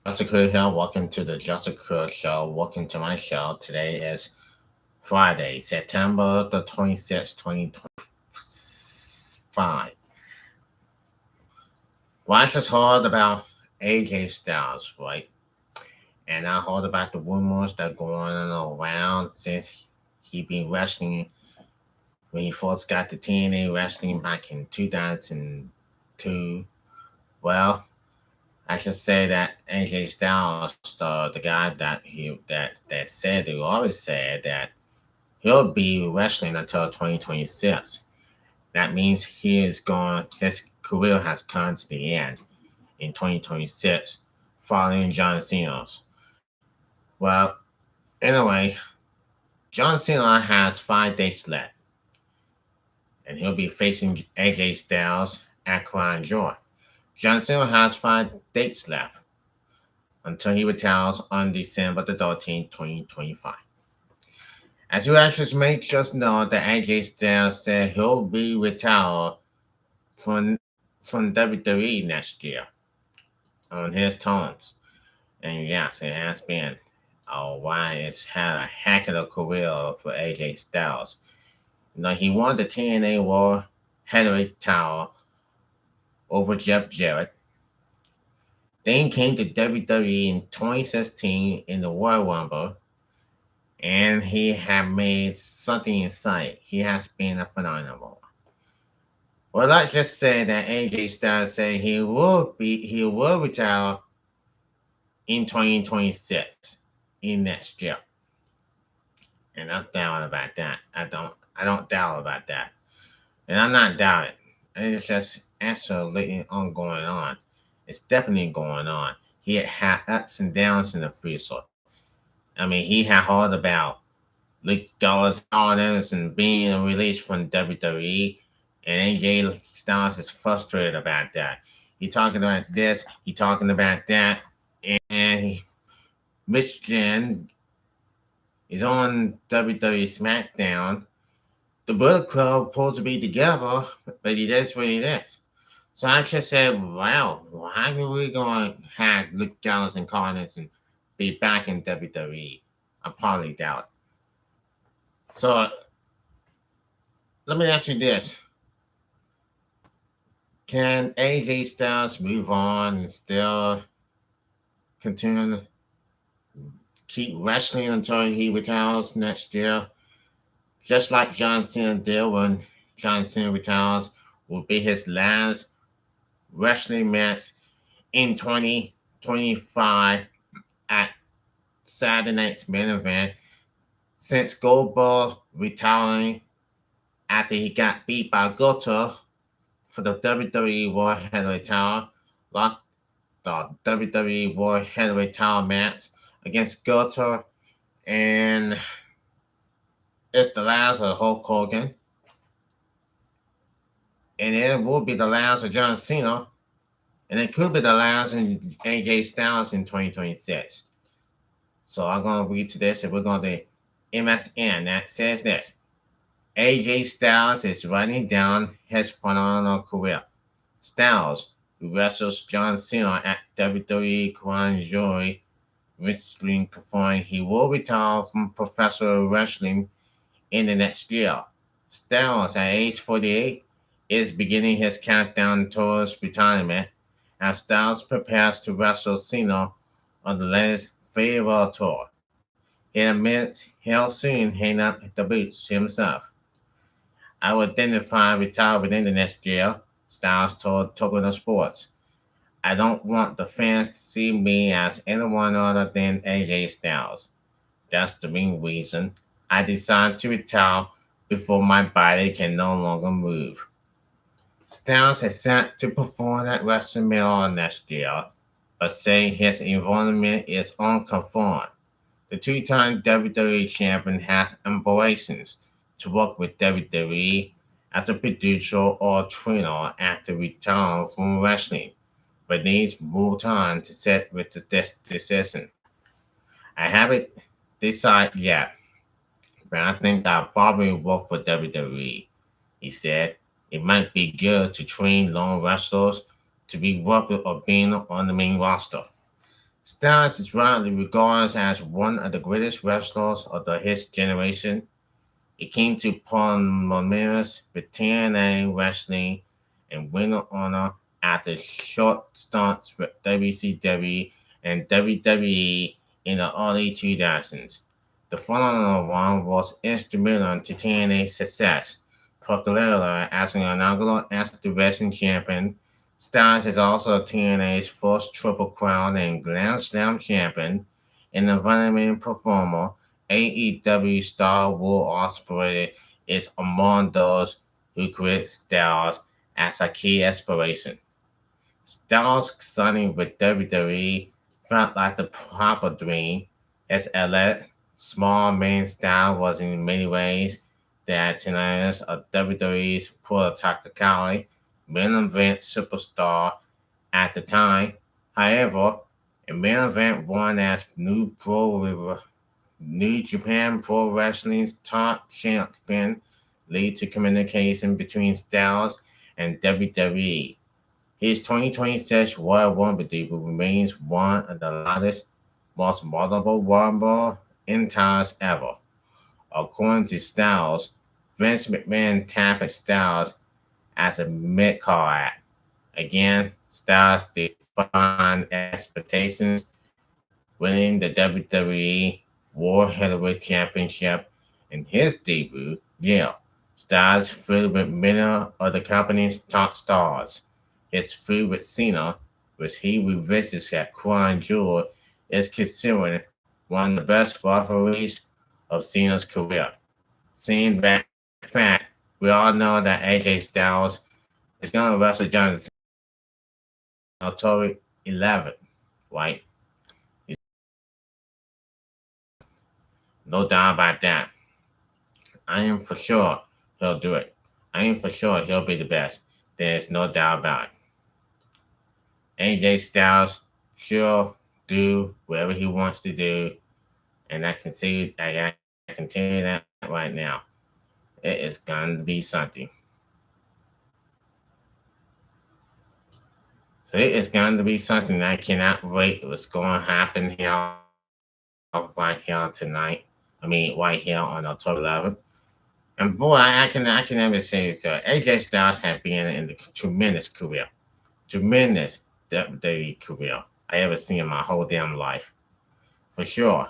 Joseph Crudup here. Welcome to the Joseph Crudup Show. Welcome to my show. Today is Friday, September the 26th, 2025. Well, I just heard about AJ Styles, right? And I heard about the rumors that are going around since he been wrestling when he first got the TNA wrestling back in 2002. Well, I should say that AJ Styles, the guy that said who always said that he'll be wrestling until 2026. That means he is going. His career has come to the end in 2026, following John Cena's. Well, anyway, John Cena has 5 dates left, and he'll be facing AJ Styles at Crown Joy. John Cena has 5 dates left until he retires on December the 13th, 2025. As you actually may just know, that AJ Styles said he'll be retired from from WWE next year on his terms. And yes, it has been a while. It's had a heck of a career for AJ Styles. He won the TNA World Heavyweight title over Jeff Jarrett. Then came to WWE in 2016 in the Royal Rumble, and he had made something in sight. He has been a phenomenal. Well, let's just say that AJ Styles said he will retire in 2026 in next year. And I'm down about that. I don't doubt about that. And I'm not doubting. It's just absolutely going on. It's definitely going on. He had ups and downs in the future. I mean, he had heard about Luke Gallows orders and being released from WWE, and AJ Styles is frustrated about that. He talking about this, he talking about that, and Michigan is on WWE SmackDown. The Bullet Club supposed to be together, but it is what it is. So I just said, wow, how are we going to have Luke Gallows and Collins and be back in WWE? I probably doubt. So let me ask you this. Can AJ Styles move on and still continue to keep wrestling until he retires next year? Just like John Cena did when John Cena retires, will be his last wrestling match in 2025 at Saturday night's main event since Goldberg retiring after he got beat by Gunther for the WWE World Heavyweight title, lost the WWE World Heavyweight title match against Gunther, and it's the last of Hulk Hogan, and it will be the last of John Cena, and it could be the last of AJ Styles in 2026. So I'm going to read to this, and we're going to MSN that says this. AJ Styles is writing down his phenomenal career. Styles, who wrestles John Cena at WWE Crown Jewel Wrestling, confirmed he will retire from professional wrestling in the next year. Styles, at age 48, is beginning his countdown towards retirement as Styles prepares to wrestle Cena on the latest farewell tour. He admits he'll soon hang up the boots himself. I will identify retire within the next year, Styles told Tokyo Sports. I don't want the fans to see me as anyone other than AJ Styles. That's the main reason I decided to retire before my body can no longer move. Styles is set to perform at WrestleMania next year, but saying his involvement is unconfirmed. The two-time WWE champion has ambitions to work with WWE as a producer or trainer after retiring from wrestling, but needs more time to set with this decision. I haven't decided yet, but I think I'll probably work for WWE. He said it might be good to train lone wrestlers to be workers or being on the main roster. Styles is widely regarded as one of the greatest wrestlers of his generation. He came to prominence with TNA Wrestling and Ring of Honor after short stunts with WCW and WWE in the early 2000s. The following one was instrumental to TNA's success, particularly as an inaugural Active Wrestling champion. Styles is also TNA's first Triple Crown and Grand Slam champion, an environment performer. AEW star Will Ospreay is among those who credit Styles as a key inspiration. Styles signing with WWE felt like the proper dream. His alert, small main style was in many ways the antithesis of WWE's prototypical main event superstar at the time. However, a main event one as New Japan Pro Wrestling's top champion lead to communication between Styles and WWE. His 2026 Royal Rumble debut remains one of the loudest, most multiple Rumble entires ever. According to Styles, Vince McMahon tapped Styles as a mid-card act. Again, Styles defined expectations, winning the WWE World Heavyweight Championship in his debut. Yeah, Styles feud with many of the company's top stars. His feud with Cena, which he revisits at Crown Jewel, is considered one of the best rivalries of Cena's career. Seeing that fact, we all know that AJ Styles is going to wrestle John Cena on October 11th, right? No doubt about that. I am for sure he'll do it. I am for sure he'll be the best. There's no doubt about it. AJ Styles sure do whatever he wants to do, and I can tell you that right now. It is going to be something. So it is going to be something I cannot wait. What's going to happen here right here tonight? Right here on October 11th. And boy, I can never say this. AJ Styles has been in a tremendous WWE career I ever seen in my whole damn life, for sure.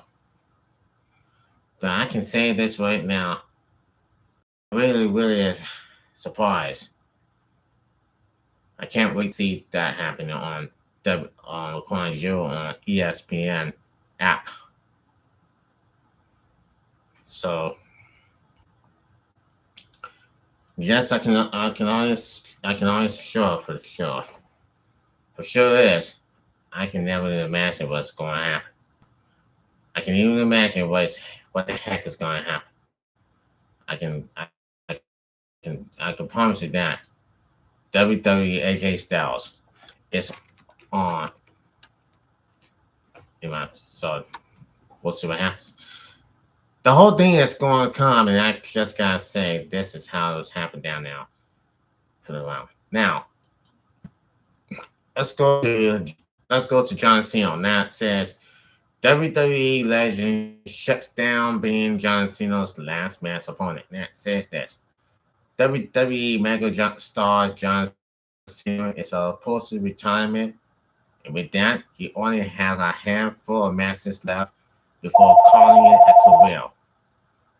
But I can say this right now, really, really is surprised. I can't wait to see that happening on Recording Zero on ESPN app. So yes, I can always sure for sure. For sure is. I can never imagine what's going to happen. I can even imagine what the heck is going to happen. I can promise you that WWE AJ Styles is on. So we'll see what happens. The whole thing that's going to come, and I just gotta say, this is how it's happened down now for the round. Now let's go to John Cena. Now it says WWE legend shuts down being John Cena's last match opponent. Now it says this. WWE star John Cena is supposed to retirement, and with that, he only has a handful of matches left before calling it a career.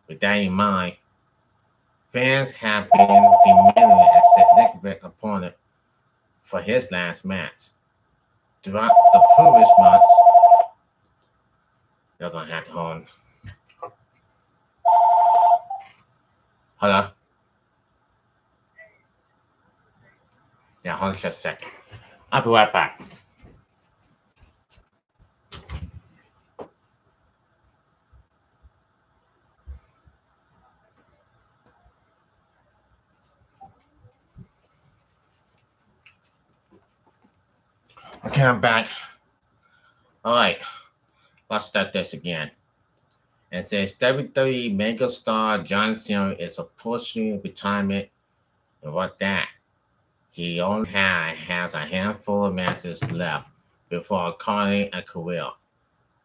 With that in mind, fans have been demanding a significant opponent for his last match. Throughout the previous months, you're gonna have to hold on. Hello? Yeah, hold on just a second. I'll be right back. Okay, I'm back. All right, let's start this again. And it says WWE megastar John Cena is approaching retirement, and what that? He only has a handful of matches left before calling a career.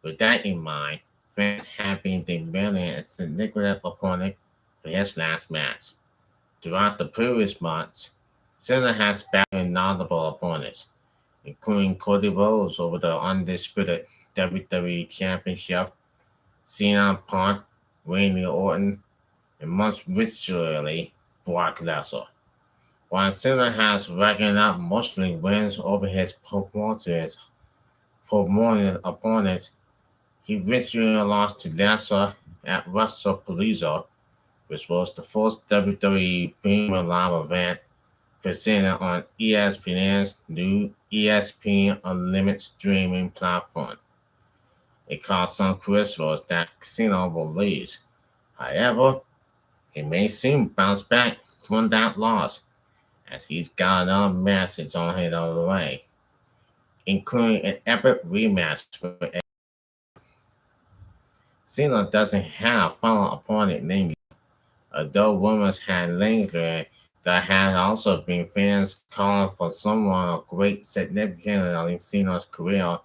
With that in mind, fans have been demanding a significant opponent for his last match. Throughout the previous months, Cena has battled notable opponents, including Cody Rhodes over the undisputed WWE Championship, CM Punk, Randy Orton, and most recently, Brock Lesnar. While Cena has racked up mostly wins over his promoted opponents, he recently lost to Lesnar at WrestlePalooza, which was the first WWE Premium Live event presented on ESPN's new ESPN Unlimited streaming platform. It caused some criticism that Cena will lose. However, he may soon bounce back from that loss as he's got other matches on his other way, including an epic rematch with Cena doesn't have a final opponent named, although rumors had lingered. There has also been fans calling for someone of great significance in Cena's career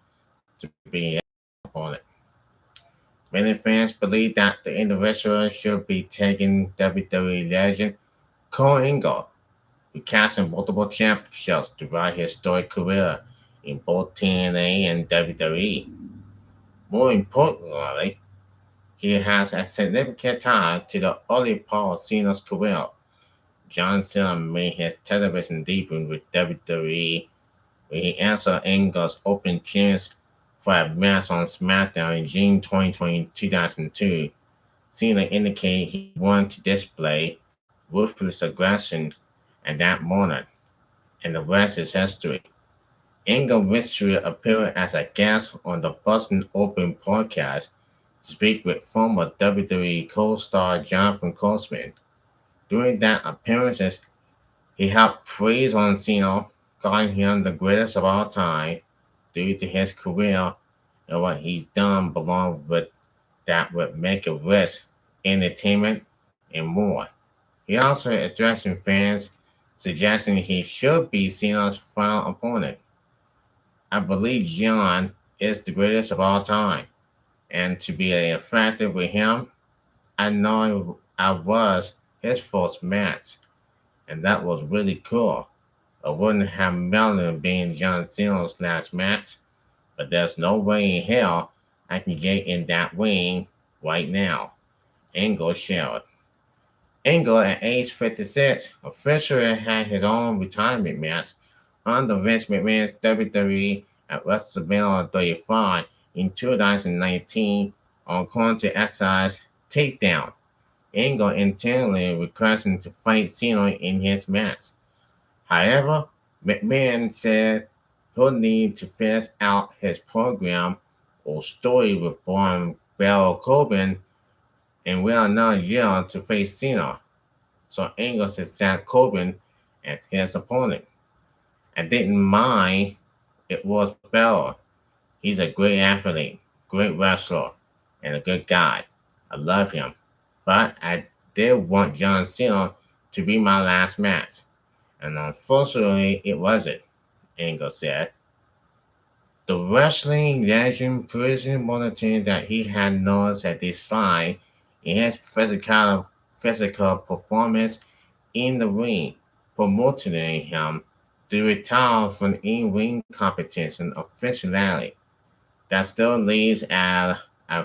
to be his opponent. Many fans believe that the individual should be taking WWE legend Kurt Angle, who captured multiple championships throughout his storied career in both TNA and WWE. More importantly, he has a significant tie to the early part of Cena's career. John Cena made his television debut with WWE when he answered Angle's open chance for a match on SmackDown in June 2002. Cena indicated he wanted to display ruthless aggression at that moment, and the rest is history. Angle recently appeared as a guest on the Boston Open podcast to speak with former WWE co-star Jonathan Coachman. During that appearance, he helped praise on Cena, calling him the greatest of all time due to his career and what he's done along with that would make it risk, entertainment, and more. He also addressed fans, suggesting he should be Cena's final opponent. I believe John is the greatest of all time, and to be effective with him, I know I was his first match, and that was really cool. I wouldn't have Melon being John Cena's last match, but there's no way in hell I can get in that ring right now. Angle shared. Angle, at age 56, officially had his own retirement match under Vince McMahon's WWE at WrestleMania 35 in 2019 on Country Exercise Takedown. Angle intently requesting to fight Cena in his match. However, McMahon said he'll need to finish out his program or story with Baron Corbin and will not yell to face Cena. So Angle set Corbin as his opponent. I didn't mind it was Bell. He's a great athlete, great wrestler, and a good guy. I love him. But I did want John Cena to be my last match. And unfortunately, it wasn't, Angle said. The wrestling legend previously monitored that he had noticed a decline in his physical performance in the ring, promoting him to retire from in-ring competition officially. That still leaves a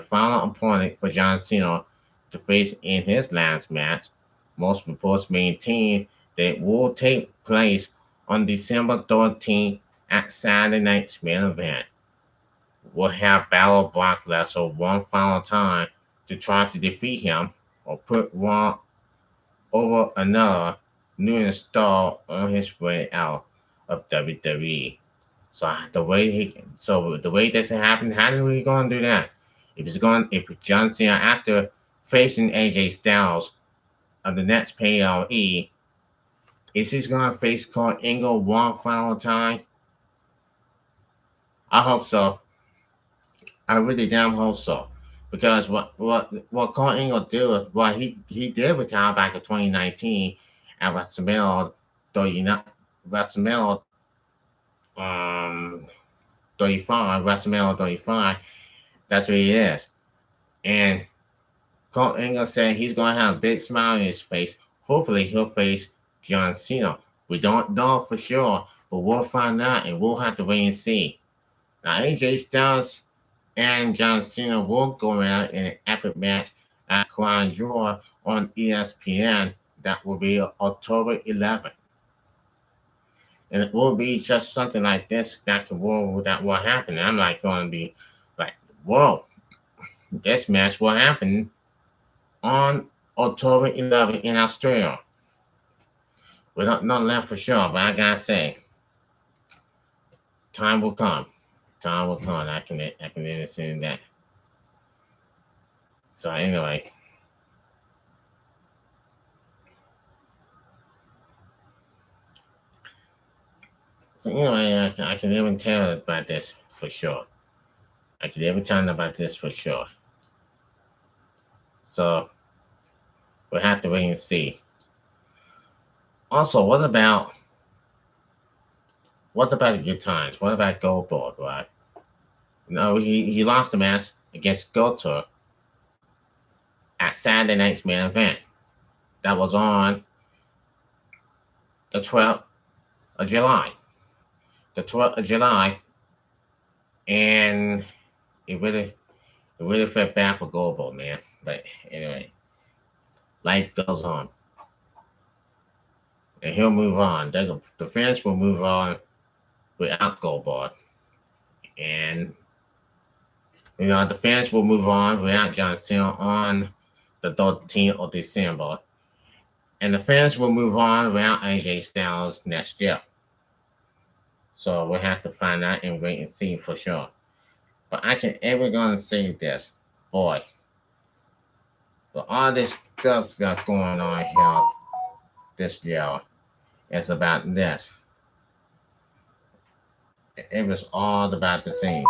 final opponent for John Cena to face in his last match. Most reports maintain that it will take place on December 13th at Saturday night's main event. We'll have battle Brock Lesnar one final time to try to defeat him or put one over another new star on his way out of WWE. So the way this happened, how are we gonna do that? If John Cena after facing AJ Styles of the next PLE, is he gonna face Kurt Angle one final time? I hope so. I really damn hope so. Because what Kurt Angle did, what he did retire back in 2019 at WrestleMania 30, WrestleMania um 35, WrestleMania 35. That's what he is. And Kurt Angle said he's going to have a big smile on his face. Hopefully, he'll face John Cena. We don't know for sure, but we'll find out and we'll have to wait and see. Now, AJ Styles and John Cena will go out in an epic match at Crown Jewel on ESPN. That will be October 11th. And it will be just something like this that will happen. And I'm like going to be like, whoa, this match will happen on October 11th in Australia. We don't know that for sure, but I gotta say, time will come. Time will come. I can understand that. So anyway. So anyway, I can even tell about this for sure. I can even tell about this for sure. So we'll have to wait and see. Also, what about the good times? What about Goldberg, right? No, he lost the match against Goldberg at Saturday night's main event. That was on the 12th of July. The 12th of July, and it really felt bad for Goldberg, man. But anyway, life goes on, and he'll move on. The fans will move on without Goldberg, and the fans will move on without John Cena on the 13th of December, and the fans will move on without AJ Styles next year. So we'll have to find out and wait and see for sure. But I can ever gonna say this, boy. But all this stuff that's going on here this year is about this. It was all about the same.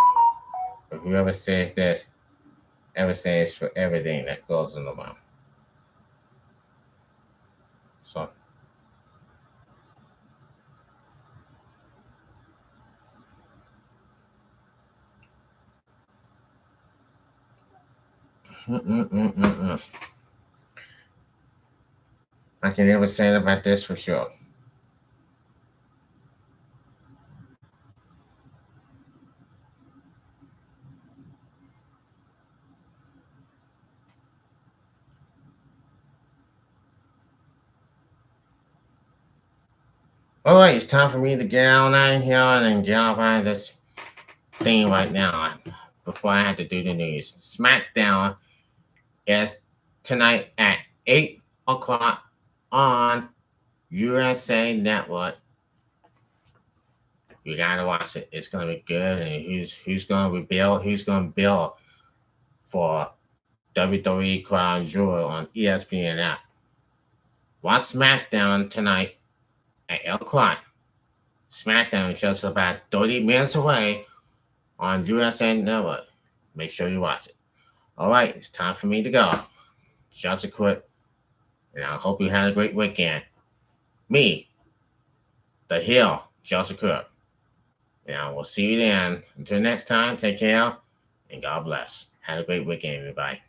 But whoever says this, ever says for everything that goes in the mouth. So I can never say about this for sure. All right, it's time for me to get out of here and get out of this thing right now before I have to do the news. SmackDown is tonight at 8 o'clock on USA Network. You gotta watch it. It's gonna be good. And who's gonna rebuild? Who's gonna build for WWE Crown Jewel on ESPN app? Watch SmackDown tonight at 8 o'clock. SmackDown is just about 30 minutes away on USA Network. Make sure you watch it. All right, it's time for me to go. Joseph Crudup, and I hope you had a great weekend. Me, the Hill, Joseph Crudup. And I will see you then. Until next time, take care and God bless. Have a great weekend, everybody.